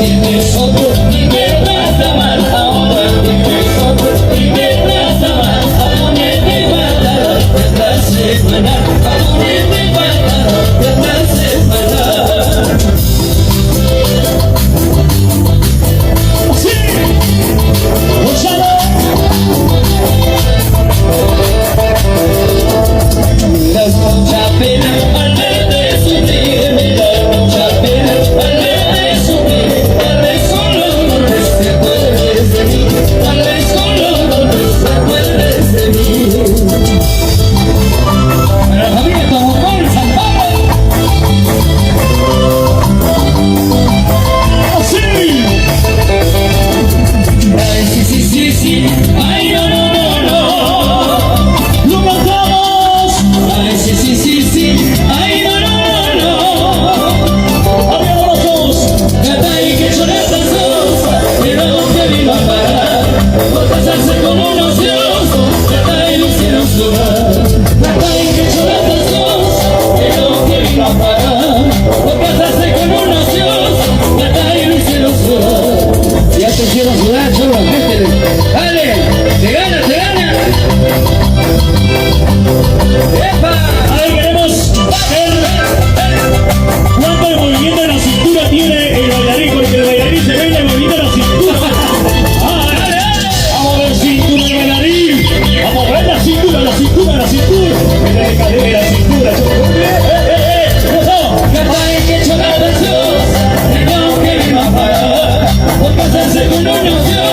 tienes otro y me trata mal. Ahora tienes otro y me trata mal. Aún te falta esta semana. Aún te falta esta semana. ¡Sí! ¡Gonzalo! Me das mucha pena al verte sufrir. Me das mucha pena al verte sufrir. Tal vez solo no te acuerdes de mí. Tal vez solo no te acuerdes de mí. Para la familia Cajamarquino Rico San Pablo. ¡Así! Ay, sí, sí, sí, sí. Ay, no, no, no, no. ¡Lo matamos! Ay, sí, sí, sí, sí. Ay, no, no, no, no. Abriendo los ojos. Cata y que llorar las dos. Pero que vino a parar. Por casarse con un ocioso. Cata y lo hicieron sudar. Cata y que llorar las dos. Pero que vino a parar. Por casarse con un ocioso. Cata y lo hicieron sudar. Ya te hicieron sudar, cholo. ¡Dale! ¡Te gana, te gana! ¡Epa! Ahí queremos ver cuánto el movimiento de la cintura tiene el bailarín, porque el bailarín se ve el movimiento de la cintura. Ah, dale, dale. Vamos a ver cintura del bailarín. Vamos a ver la cintura, la cintura, la cintura. Mira el cadera de la cintura. Cata y que llorar las dos. Pero que vino a parar. Por casarse con un ocioso.